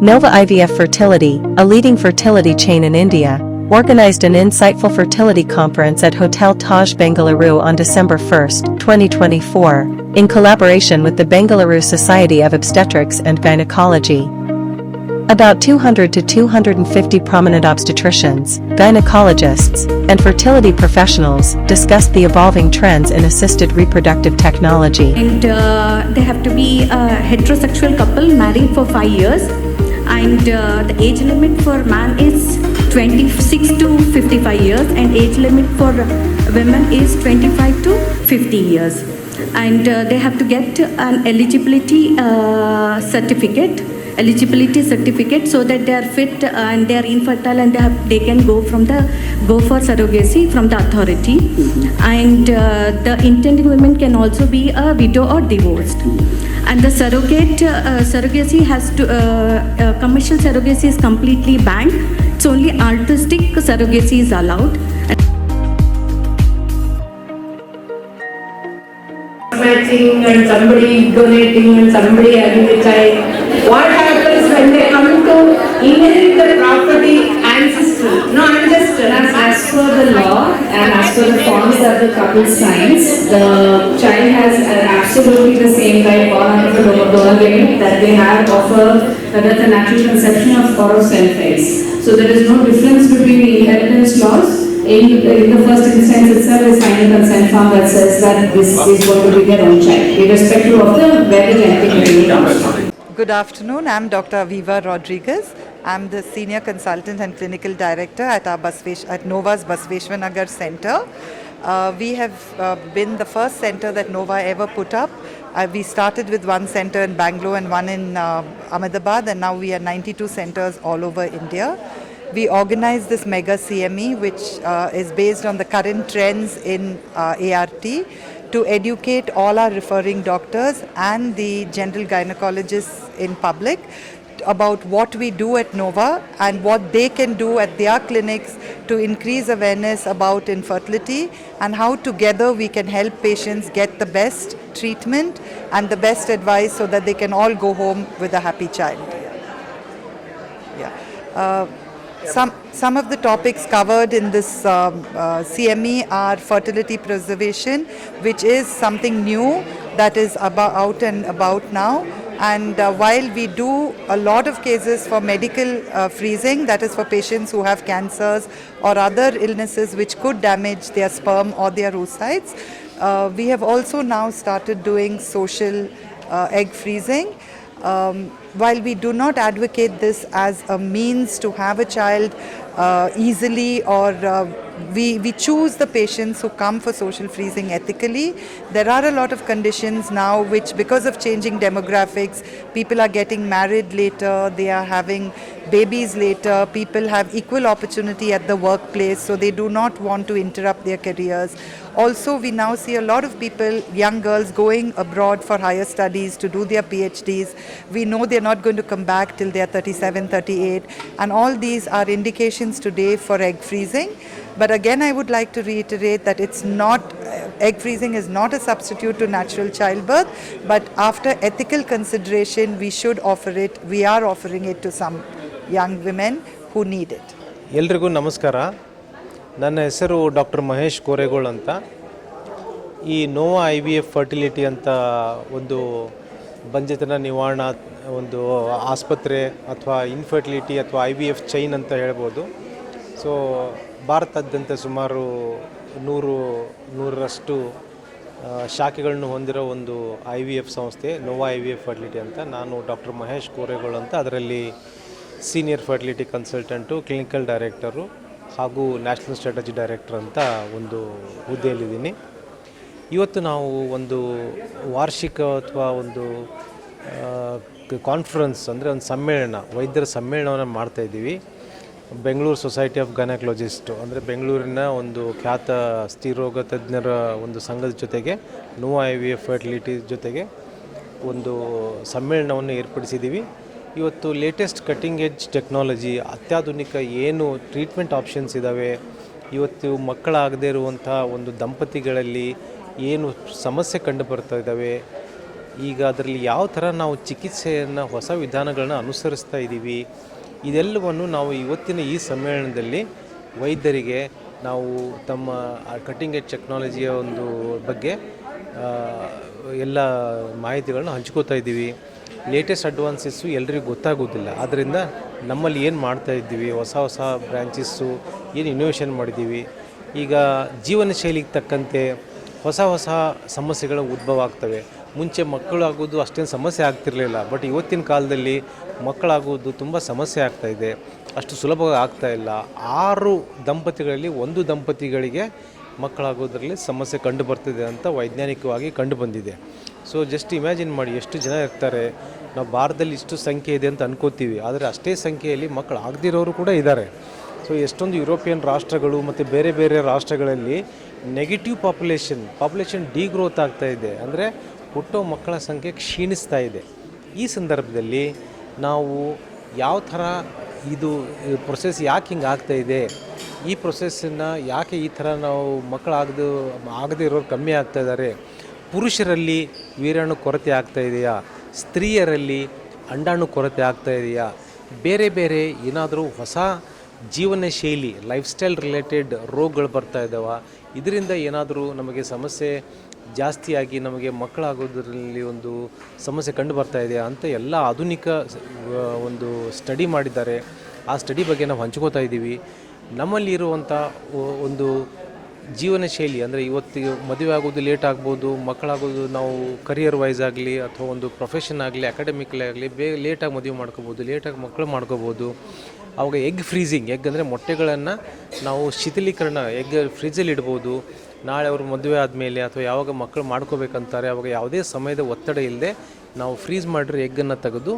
Nova IVF Fertility, a leading fertility chain in India, organized an insightful fertility conference at Hotel Taj Bengaluru on December 1, 2024, in collaboration with the Bengaluru Society of Obstetrics and Gynecology. About 200 to 250 prominent obstetricians, gynecologists, and fertility professionals discussed the evolving trends in assisted reproductive technology. And they have to be a heterosexual couple married for 5 years. And the age limit for man is 26 to 55 years, and age limit for women is 25 to 50 years. And they have to get an eligibility certificate so that they are fit and they are infertile, and they can go for surrogacy from the authority. And the intending women can also be a widow or divorced. And the surrogacy has to commercial surrogacy is completely banned. It's only altruistic surrogacy is allowed. And somebody donating and somebody having a child. What happens when they come to inherit the property ancestral? No, I'm just as per the law and as per the forms that the couple signs, the child has absolutely the same right born out of the donor game that they have of whether it's a natural conception or of self-raise. So there is no difference between the inheritance laws. In the first instance itself, they sign a consent form that says that this is going to be their own child, irrespective of where the genetic material comes from. Good afternoon, I'm Dr. Aviva Rodriguez. I'm the Senior Consultant and Clinical Director at Nova's Basveshwanagar Center. We have been the first center that Nova ever put up. We started with one center in Bangalore and one in Ahmedabad, and now we are 92 centers all over India. We organized this mega CME, which is based on the current trends in ART, to educate all our referring doctors and the general gynecologists in public about what we do at Nova and what they can do at their clinics to increase awareness about infertility, and how together we can help patients get the best treatment and the best advice so that they can all go home with a happy child. Some of the topics covered in this CME are fertility preservation, which is something new that is out and about now. And while we do a lot of cases for medical freezing, that is for patients who have cancers or other illnesses which could damage their sperm or their oocytes, we have also now started doing social egg freezing. While we do not advocate this as a means to have a child easily, or we choose the patients who come for social freezing ethically, there are a lot of conditions now which, because of changing demographics, people are getting married later, they are having babies later, people have equal opportunity at the workplace, so they do not want to interrupt their careers. Also, we now see a lot of people, young girls, going abroad for higher studies to do their PhDs. We know they're not going to come back till they're 37, 38, and all these are indications today for egg freezing. But again, I would like to reiterate that egg freezing is not a substitute to natural childbirth, but after ethical consideration, we are offering it to some young women who need it. ಎಲ್ರಿಗೂ ನಮಸ್ಕಾರ. ನನ್ನ ಹೆಸರು doctor Mahesh ಕೋರೆಗೋಳ್ ಅಂತ. ಈ ನೋವಾ IVF fertility ಅಂತ ಒಂದು ಬಂಜೆತನ ನಿವಾರಣಾ ಒಂದು ಆಸ್ಪತ್ರೆ ಅಥವಾ ಇನ್ಫರ್ಟಿಲಿಟಿ ಅಥವಾ IVF ಚೈನ್ ಅಂತ ಹೇಳ್ಬೋದು. ಸೊ ಭಾರತಾದ್ಯಂತ ಸುಮಾರು 100ರಷ್ಟು ಶಾಖೆಗಳನ್ನು ಹೊಂದಿರೋ ಒಂದು IVF ಸಂಸ್ಥೆ ನೋವಾ IVF ಫರ್ಟಿಲಿಟಿ ಅಂತ. ನಾನು ಡಾಕ್ಟರ್ ಮಹೇಶ್ ಕೋರೆಗೋಳ್ ಅಂತ, ಅದರಲ್ಲಿ senior fertility consultant, clinical director ಹಾಗೂ ನ್ಯಾಷನಲ್ ಸ್ಟ್ರಾಟಜಿ ಡೈರೆಕ್ಟರ್ ಅಂತ ಒಂದು ಹುದ್ದೆಯಲ್ಲಿದ್ದೀನಿ. ಇವತ್ತು ನಾವು ಒಂದು ವಾರ್ಷಿಕ ಅಥವಾ ಒಂದು ಕಾನ್ಫರೆನ್ಸ್ ಅಂದರೆ ಒಂದು ಸಮ್ಮೇಳನ, ವೈದ್ಯರ ಸಮ್ಮೇಳನವನ್ನು ಮಾಡ್ತಾಯಿದ್ದೀವಿ. ಬೆಂಗಳೂರು ಸೊಸೈಟಿ ಆಫ್ ಗೈನಕಾಲಜಿಸ್ಟ್ ಅಂದರೆ ಬೆಂಗಳೂರಿನ ಒಂದು ಖ್ಯಾತ ಸ್ತ್ರೀರೋಗ ತಜ್ಞರ ಒಂದು ಸಂಘದ ಜೊತೆಗೆ ನೋವಾ IVF ಫರ್ಟಿಲಿಟಿ ಜೊತೆಗೆ ಒಂದು ಸಮ್ಮೇಳನವನ್ನು ಏರ್ಪಡಿಸಿದ್ದೀವಿ. ಇವತ್ತು ಲೇಟೆಸ್ಟ್ ಕಟ್ಟಿಂಗ್ ಎಡ್ಜ್ ಟೆಕ್ನಾಲಜಿ, ಅತ್ಯಾಧುನಿಕ ಏನು ಟ್ರೀಟ್ಮೆಂಟ್ ಆಪ್ಷನ್ಸ್ ಇದ್ದಾವೆ, ಇವತ್ತು ಮಕ್ಕಳಾಗದೇ ಇರುವಂಥ ಒಂದು ದಂಪತಿಗಳಲ್ಲಿ ಏನು ಸಮಸ್ಯೆ ಕಂಡು ಬರ್ತಾ ಇದ್ದಾವೆ, ಈಗ ಅದರಲ್ಲಿ ಯಾವ ಥರ ನಾವು ಚಿಕಿತ್ಸೆಯನ್ನು ಹೊಸ ವಿಧಾನಗಳನ್ನ ಅನುಸರಿಸ್ತಾ ಇದ್ದೀವಿ, ಇದೆಲ್ಲವನ್ನು ನಾವು ಇವತ್ತಿನ ಈ ಸಮ್ಮೇಳನದಲ್ಲಿ ವೈದ್ಯರಿಗೆ ನಾವು ತಮ್ಮ ಕಟ್ಟಿಂಗ್ ಎಜ್ ಟೆಕ್ನಾಲಜಿಯ ಒಂದು ಬಗ್ಗೆ ಎಲ್ಲ ಮಾಹಿತಿಗಳನ್ನ ಹಂಚ್ಕೋತಾ ಇದ್ದೀವಿ. ಲೇಟೆಸ್ಟ್ ಅಡ್ವಾನ್ಸಸ್ಸು ಎಲ್ರಿಗೂ ಗೊತ್ತಾಗೋದಿಲ್ಲ. ಆದ್ದರಿಂದ ನಮ್ಮಲ್ಲಿ ಏನು ಮಾಡ್ತಾ ಇದ್ದೀವಿ, ಹೊಸ ಹೊಸ ಬ್ರ್ಯಾಂಚಸ್ಸು ಏನು ಇನೋವೇಷನ್ ಮಾಡಿದ್ದೀವಿ. ಈಗ ಜೀವನ ಶೈಲಿಗೆ ತಕ್ಕಂತೆ ಹೊಸ ಹೊಸ ಸಮಸ್ಯೆಗಳು ಉದ್ಭವ ಆಗ್ತವೆ. ಮುಂಚೆ ಮಕ್ಕಳಾಗೋದು ಅಷ್ಟೇನು ಸಮಸ್ಯೆ ಆಗ್ತಿರಲಿಲ್ಲ, ಬಟ್ ಇವತ್ತಿನ ಕಾಲದಲ್ಲಿ ಮಕ್ಕಳಾಗೋದು ತುಂಬ ಸಮಸ್ಯೆ ಆಗ್ತಾಯಿದೆ, ಅಷ್ಟು ಸುಲಭವಾಗಿ ಆಗ್ತಾಯಿಲ್ಲ. 6 ದಂಪತಿಗಳಲ್ಲಿ 1 ದಂಪತಿಗಳಿಗೆ ಮಕ್ಕಳಾಗೋದ್ರಲ್ಲಿ ಸಮಸ್ಯೆ ಕಂಡು ಬರ್ತಿದೆ ಅಂತ ವೈಜ್ಞಾನಿಕವಾಗಿ ಕಂಡು ಬಂದಿದೆ. ಸೊ ಜಸ್ಟ್ ಇಮ್ಯಾಜಿನ್ ಮಾಡಿ ಎಷ್ಟು ಜನ ಇರ್ತಾರೆ. ನಾವು ಭಾರತದಲ್ಲಿ ಇಷ್ಟು ಸಂಖ್ಯೆ ಇದೆ ಅಂತ ಅನ್ಕೋತೀವಿ, ಆದರೆ ಅಷ್ಟೇ ಸಂಖ್ಯೆಯಲ್ಲಿ ಮಕ್ಕಳು ಆಗದಿರೋರು ಕೂಡ ಇದ್ದಾರೆ. ಸೊ ಎಷ್ಟೊಂದು ಯುರೋಪಿಯನ್ ರಾಷ್ಟ್ರಗಳು ಮತ್ತು ಬೇರೆ ಬೇರೆ ರಾಷ್ಟ್ರಗಳಲ್ಲಿ ನೆಗೆಟಿವ್ ಪಾಪ್ಯುಲೇಷನ್ ಡಿಗ್ರೋತ್ ಆಗ್ತಾ ಇದೆ, ಅಂದರೆ ಹುಟ್ಟೋ ಮಕ್ಕಳ ಸಂಖ್ಯೆ ಕ್ಷೀಣಿಸ್ತಾ ಇದೆ. ಈ ಸಂದರ್ಭದಲ್ಲಿ ನಾವು ಯಾವ ಥರ ಇದು ಪ್ರೊಸೆಸ್ ಯಾಕೆ ಹಿಂಗೆ ಆಗ್ತಾಯಿದೆ, ಈ ಪ್ರೊಸೆಸ್ಸನ್ನು ಯಾಕೆ ಈ ಥರ ನಾವು ಆಗದೇ ಇರೋರು ಕಮ್ಮಿ ಆಗ್ತಾ ಇದ್ದಾರೆ, ಪುರುಷರಲ್ಲಿ ವೀರ್ಯಾಣು ಕೊರತೆ ಆಗ್ತಾ ಇದೆಯಾ, ಸ್ತ್ರೀಯರಲ್ಲಿ ಅಂಡಾಣು ಕೊರತೆ ಆಗ್ತಾ ಇದೆಯಾ, ಬೇರೆ ಬೇರೆ ಏನಾದರೂ ಹೊಸ ಜೀವನ ಶೈಲಿ ಲೈಫ್ ಸ್ಟೈಲ್ ರಿಲೇಟೆಡ್ ರೋಗಗಳು ಬರ್ತಾ ಇದ್ದಾವ, ಇದರಿಂದ ಏನಾದರೂ ನಮಗೆ ಸಮಸ್ಯೆ ಜಾಸ್ತಿಯಾಗಿ ನಮಗೆ ಮಕ್ಕಳಾಗೋದ್ರಲ್ಲಿ ಒಂದು ಸಮಸ್ಯೆ ಕಂಡು ಬರ್ತಾ ಇದೆಯಾ ಅಂತ ಎಲ್ಲ ಆಧುನಿಕ ಒಂದು ಸ್ಟಡಿ ಮಾಡಿದ್ದಾರೆ. ಆ ಸ್ಟಡಿ ಬಗ್ಗೆ ನಾವು ಹಂಚ್ಕೋತಾ ಇದ್ದೀವಿ. ನಮ್ಮಲ್ಲಿ ಇರುವಂಥ ಒಂದು ಜೀವನ ಶೈಲಿ, ಅಂದರೆ ಇವತ್ತಿಗೆ ಮದುವೆ ಆಗೋದು ಲೇಟ್ ಆಗ್ಬೋದು, ಮಕ್ಕಳಾಗೋದು ನಾವು ಕರಿಯರ್ ವೈಸ್ ಆಗಲಿ ಅಥವಾ ಒಂದು ಪ್ರೊಫೆಷನ್ ಆಗಲಿ ಅಕಾಡೆಮಿಕಲಿ ಆಗಲಿ ಲೇಟಾಗಿ ಮದುವೆ ಮಾಡ್ಕೋಬೋದು, ಲೇಟಾಗಿ ಮಕ್ಕಳು ಮಾಡ್ಕೋಬೋದು. ಅವಾಗ ಎಗ್ ಅಂದರೆ ಮೊಟ್ಟೆಗಳನ್ನು ನಾವು ಶಿಥಿಲೀಕರಣ ಫ್ರಿಜ್ಜಲ್ಲಿ ಇಡ್ಬೋದು. ನಾಳೆ ಅವರು ಮದುವೆ ಆದಮೇಲೆ ಅಥವಾ ಯಾವಾಗ ಮಕ್ಕಳು ಮಾಡ್ಕೋಬೇಕಂತಾರೆ ಅವಾಗ ಯಾವುದೇ ಸಮಯದ ಒತ್ತಡ ಇಲ್ಲದೆ ನಾವು ಫ್ರೀಸ್ ಮಾಡಿರೋ ಎಗ್ಗನ್ನು ತೆಗೆದು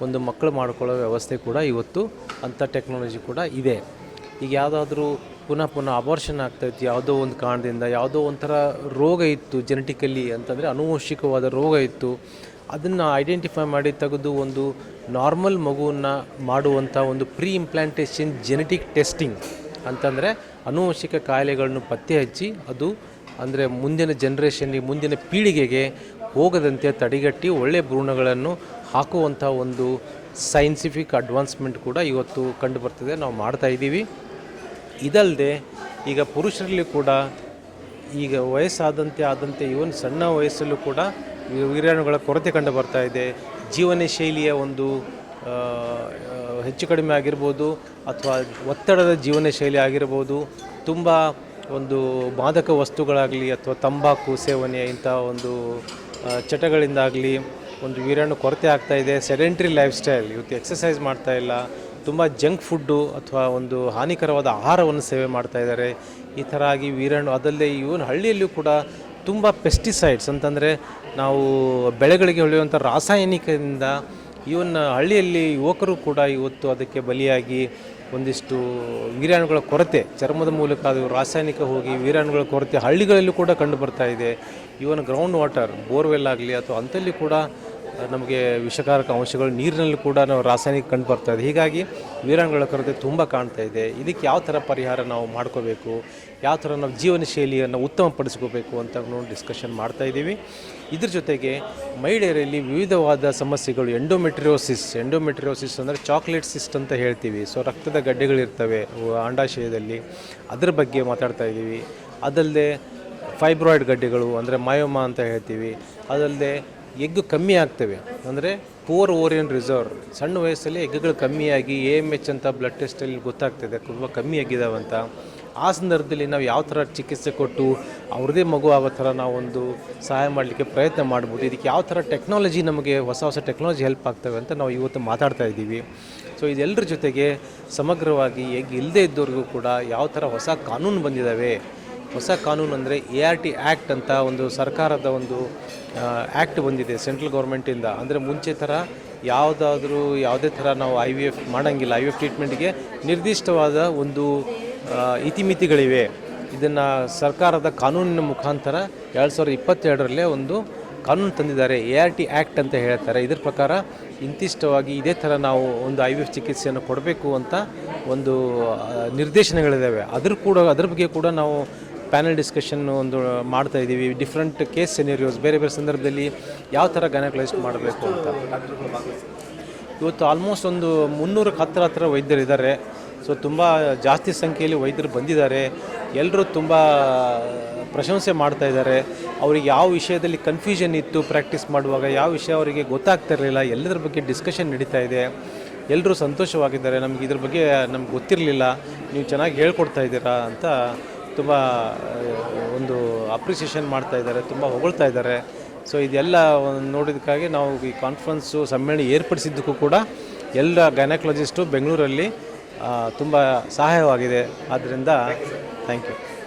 ಒಂದು ಮಕ್ಕಳು ಮಾಡ್ಕೊಳ್ಳೋ ವ್ಯವಸ್ಥೆ ಕೂಡ ಇವತ್ತು ಅಂಥ ಟೆಕ್ನಾಲಜಿ ಕೂಡ ಇದೆ. ಈಗ ಯಾವುದಾದ್ರೂ ಪುನಃ ಅಬಾರ್ಷನ್ ಆಗ್ತಾಯಿತ್ತು ಯಾವುದೋ ಒಂದು ಕಾರಣದಿಂದ, ಯಾವುದೋ ಒಂಥರ ರೋಗ ಇತ್ತು ಜೆನೆಟಿಕಲಿ ಅಂತಂದರೆ ಆನುವಂಶಿಕವಾದ ರೋಗ ಇತ್ತು, ಅದನ್ನು ಐಡೆಂಟಿಫೈ ಮಾಡಿ ತೆಗೆದು ಒಂದು ನಾರ್ಮಲ್ ಮಗುವನ್ನು ಮಾಡುವಂಥ ಒಂದು ಪ್ರೀ ಇಂಪ್ಲಾಂಟೇಷನ್ ಜೆನೆಟಿಕ್ ಟೆಸ್ಟಿಂಗ್ ಅಂತಂದರೆ ಆನುವಂಶಿಕ ಕಾಯಿಲೆಗಳನ್ನು ಪತ್ತೆ ಹಚ್ಚಿ ಅದು ಅಂದರೆ ಮುಂದಿನ ಜನ್ರೇಷನ್ಗೆ ಮುಂದಿನ ಪೀಳಿಗೆಗೆ ಹೋಗದಂತೆ ತಡೆಗಟ್ಟಿ ಒಳ್ಳೆಯ ಭ್ರೂಣಗಳನ್ನು ಹಾಕುವಂಥ ಒಂದು ಸೈನ್ಸಿಫಿಕ್ ಅಡ್ವಾನ್ಸ್ಮೆಂಟ್ ಕೂಡ ಇವತ್ತು ಕಂಡು ಬರ್ತಿದೆ, ನಾವು ಮಾಡ್ತಾಯಿದ್ದೀವಿ. ಇದಲ್ಲದೆ ಈಗ ಪುರುಷರಲ್ಲಿ ಕೂಡ ಈಗ ವಯಸ್ಸಾದಂತೆ ಇವನ್ ಸಣ್ಣ ವಯಸ್ಸಲ್ಲೂ ಕೂಡ ವೀರ್ಯಾಣುಗಳ ಕೊರತೆ ಕಂಡು ಬರ್ತಾ ಇದೆ. ಜೀವನ ಶೈಲಿಯ ಒಂದು ಹೆಚ್ಚು ಕಡಿಮೆ ಆಗಿರ್ಬೋದು ಅಥವಾ ಒತ್ತಡದ ಜೀವನ ಶೈಲಿ ಆಗಿರ್ಬೋದು, ತುಂಬ ಒಂದು ಮಾದಕ ವಸ್ತುಗಳಾಗಲಿ ಅಥವಾ ತಂಬಾಕು ಸೇವನೆ ಇಂಥ ಒಂದು ಚಟಗಳಿಂದಾಗಲಿ ಒಂದು ವೀರ್ಯಾಣು ಕೊರತೆ ಆಗ್ತಾಯಿದೆ. ಸೆಡೆಂಟ್ರಿ ಲೈಫ್ ಸ್ಟೈಲ್, ಇವತ್ತು ಎಕ್ಸಸೈಸ್ ಮಾಡ್ತಾಯಿಲ್ಲ, ತುಂಬ ಜಂಕ್ ಫುಡ್ಡು ಅಥವಾ ಒಂದು ಹಾನಿಕರವಾದ ಆಹಾರವನ್ನು ಸೇವೆ ಮಾಡ್ತಾಯಿದ್ದಾರೆ. ಈ ಥರ ಆಗಿ ವೀರ್ಯಾಣು ಅದಲ್ಲದೆ ಇವನ್ ಹಳ್ಳಿಯಲ್ಲೂ ಕೂಡ ತುಂಬ ಪೆಸ್ಟಿಸೈಡ್ಸ್ ಅಂತಂದರೆ ನಾವು ಬೆಳೆಗಳಿಗೆ ಹೊಳೆಯುವಂಥ ರಾಸಾಯನಿಕದಿಂದ ಇವನ್ ಹಳ್ಳಿಯಲ್ಲಿ ಯುವಕರು ಕೂಡ ಇವತ್ತು ಅದಕ್ಕೆ ಬಲಿಯಾಗಿ ಒಂದಿಷ್ಟು ವೀರ್ಯಾಣುಗಳ ಕೊರತೆ ಚರ್ಮದ ಮೂಲಕ ಅದು ರಾಸಾಯನಿಕ ಹೋಗಿ ವೀರ್ಯಾಣುಗಳ ಕೊರತೆ ಹಳ್ಳಿಗಳಲ್ಲೂ ಕೂಡ ಕಂಡು ಬರ್ತಾ ಇದೆ. ಇವನ್ ಗ್ರೌಂಡ್ ವಾಟರ್ ಬೋರ್ವೆಲ್ ಆಗಲಿ ಅಥವಾ ಅಂಥಲ್ಲಿ ಕೂಡ ನಮಗೆ ವಿಷಕಾರಕ ಅಂಶಗಳು ನೀರಿನಲ್ಲಿ ಕೂಡ ನಾವು ರಾಸಾಯನಿಕ ಕಂಡು ಬರ್ತಾ ಇದೆ. ಹೀಗಾಗಿ ವೀರ್ಯಾಣುಗಳ ಕೊರತೆ ತುಂಬ ಕಾಣ್ತಾ ಇದೆ. ಇದಕ್ಕೆ ಯಾವ ಥರ ಪರಿಹಾರ ನಾವು ಮಾಡ್ಕೋಬೇಕು, ಯಾವ ಥರ ನಾವು ಜೀವನ ಶೈಲಿಯನ್ನು ಉತ್ತಮಪಡಿಸ್ಕೋಬೇಕು ಅಂತ ನೋಡಿ ಡಿಸ್ಕಷನ್ ಮಾಡ್ತಾಯಿದ್ದೀವಿ. ಇದ್ರ ಜೊತೆಗೆ ಮಹಿಳೆಯರಲ್ಲಿ ವಿವಿಧವಾದ ಸಮಸ್ಯೆಗಳು ಎಂಡೋಮೆಟ್ರಿಯೋಸಿಸ್ ಅಂದರೆ ಚಾಕ್ಲೇಟ್ ಸಿಸ್ಟ್ ಅಂತ ಹೇಳ್ತೀವಿ. ಸೊ ರಕ್ತದ ಗಡ್ಡೆಗಳಿರ್ತವೆ ಅಂಡಾಶಯದಲ್ಲಿ, ಅದರ ಬಗ್ಗೆ ಮಾತಾಡ್ತಾ ಇದ್ದೀವಿ. ಅದಲ್ಲದೆ ಫೈಬ್ರಾಯ್ಡ್ ಗಡ್ಡೆಗಳು ಅಂದರೆ ಮಯೋಮಾ ಅಂತ ಹೇಳ್ತೀವಿ. ಅದಲ್ಲದೆ ಎಗ್ಗು ಕಮ್ಮಿ ಆಗ್ತವೆ, ಅಂದರೆ ಪೂರ್ ಓರಿಯನ್ ರಿಸರ್ವ್, ಸಣ್ಣ ವಯಸ್ಸಲ್ಲಿ ಎಗ್ಗುಗಳು ಕಮ್ಮಿಯಾಗಿ AMH ಅಂತ ಬ್ಲಡ್ ಟೆಸ್ಟಲ್ಲಿ ಗೊತ್ತಾಗ್ತದೆ ತುಂಬ ಕಮ್ಮಿ ಆಗಿದ್ದಾವಂತ. ಆ ಸಂದರ್ಭದಲ್ಲಿ ನಾವು ಯಾವ ಥರ ಚಿಕಿತ್ಸೆ ಕೊಟ್ಟು ಅವ್ರದ್ದೇ ಮಗು ಆಗೋ ಥರ ನಾವೊಂದು ಸಹಾಯ ಮಾಡಲಿಕ್ಕೆ ಪ್ರಯತ್ನ ಮಾಡ್ಬೋದು. ಇದಕ್ಕೆ ಯಾವ ಥರ ಟೆಕ್ನಾಲಜಿ ನಮಗೆ ಹೊಸ ಟೆಕ್ನಾಲಜಿ ಹೆಲ್ಪ್ ಆಗ್ತವೆ ಅಂತ ನಾವು ಇವತ್ತು ಮಾತಾಡ್ತಾ ಇದ್ದೀವಿ. ಸೊ ಇದೆಲ್ಲರ ಜೊತೆಗೆ ಸಮಗ್ರವಾಗಿ ಎಗ್ ಇಲ್ಲದೇ ಇದ್ದವ್ರಿಗೂ ಕೂಡ ಯಾವ ಥರ ಹೊಸ ಕಾನೂನು ಬಂದಿದ್ದಾವೆ. ಹೊಸ ಕಾನೂನು ಅಂದರೆ ART ಆ್ಯಕ್ಟ್ ಅಂತ ಒಂದು ಸರ್ಕಾರದ ಒಂದು ಆ್ಯಕ್ಟ್ ಬಂದಿದೆ ಸೆಂಟ್ರಲ್ ಗೌರ್ಮೆಂಟಿಂದ. ಅಂದರೆ ಮುಂಚೆ ಥರ ಯಾವುದೇ ಥರ ನಾವು IVF ಮಾಡೋಂಗಿಲ್ಲ. IVF ಟ್ರೀಟ್ಮೆಂಟ್ಗೆ ನಿರ್ದಿಷ್ಟವಾದ ಒಂದು ಇತಿಮಿತಿಗಳಿವೆ. ಇದನ್ನು ಸರ್ಕಾರದ ಕಾನೂನಿನ ಮುಖಾಂತರ 2022ರಲ್ಲೇ ಒಂದು ಕಾನೂನು ತಂದಿದ್ದಾರೆ, ART ಆ್ಯಕ್ಟ್ ಅಂತ ಹೇಳ್ತಾರೆ. ಇದ್ರ ಪ್ರಕಾರ ಇಂತಿಷ್ಟವಾಗಿ ಇದೇ ಥರ ನಾವು ಒಂದು IVF ಚಿಕಿತ್ಸೆಯನ್ನು ಕೊಡಬೇಕು ಅಂತ ಒಂದು ನಿರ್ದೇಶನಗಳಿದ್ದಾವೆ. ಅದ್ರ ಬಗ್ಗೆ ಕೂಡ ನಾವು ಪ್ಯಾನಲ್ ಡಿಸ್ಕಷನ್ ಒಂದು ಮಾಡ್ತಾ ಇದ್ದೀವಿ. ಡಿಫ್ರೆಂಟ್ ಕೇಸ್ ಸಿನೆರಿಯೋಸ್, ಬೇರೆ ಬೇರೆ ಸಂದರ್ಭದಲ್ಲಿ ಯಾವ ಥರ ಗೈನಕಾಲಜಿಸ್ಟ್ ಮಾಡಬೇಕು ಅಂತ. ಇವತ್ತು ಆಲ್ಮೋಸ್ಟ್ ಒಂದು 300ಕ್ಕೆ ಹತ್ತಿರ ವೈದ್ಯರಿದ್ದಾರೆ. ಸೊ ತುಂಬ ಜಾಸ್ತಿ ಸಂಖ್ಯೆಯಲ್ಲಿ ವೈದ್ಯರು ಬಂದಿದ್ದಾರೆ. ಎಲ್ಲರೂ ತುಂಬ ಪ್ರಶಂಸೆ ಮಾಡ್ತಾ ಇದ್ದಾರೆ. ಅವರಿಗೆ ಯಾವ ವಿಷಯದಲ್ಲಿ ಕನ್ಫ್ಯೂಷನ್ ಇತ್ತು ಪ್ರಾಕ್ಟೀಸ್ ಮಾಡುವಾಗ, ಯಾವ ವಿಷಯ ಅವರಿಗೆ ಗೊತ್ತಾಗ್ತಿರಲಿಲ್ಲ, ಎಲ್ಲದರ ಬಗ್ಗೆ ಡಿಸ್ಕಷನ್ ನಡೀತಾ ಇದೆ. ಎಲ್ಲರೂ ಸಂತೋಷವಾಗಿದ್ದಾರೆ. ನಮ್ಗೆ ಇದ್ರ ಬಗ್ಗೆ ನಮ್ಗೆ ಗೊತ್ತಿರಲಿಲ್ಲ, ನೀವು ಚೆನ್ನಾಗಿ ಹೇಳ್ಕೊಡ್ತಾ ಇದ್ದೀರಾ ಅಂತ ತುಂಬ ಒಂದು ಅಪ್ರಿಸಿಯೇಷನ್ ಮಾಡ್ತಾ ಇದ್ದಾರೆ, ತುಂಬ ಹೊಗಳ್ತಾ ಇದ್ದಾರೆ. ಸೊ ಇದೆಲ್ಲ ನೋಡೋದಕ್ಕಾಗಿ ನಾವು ಈ ಕಾನ್ಫರೆನ್ಸು ಸಮ್ಮೇಳನ ಏರ್ಪಡಿಸಿದ್ದಕ್ಕೂ ಕೂಡ ಎಲ್ಲ ಗೈನಕಾಲಜಿಸ್ಟು ಬೆಂಗಳೂರಲ್ಲಿ ತುಂಬ ಸಹಾಯವಾಗಿದೆ. ಆದ್ದರಿಂದ ಥ್ಯಾಂಕ್ ಯು.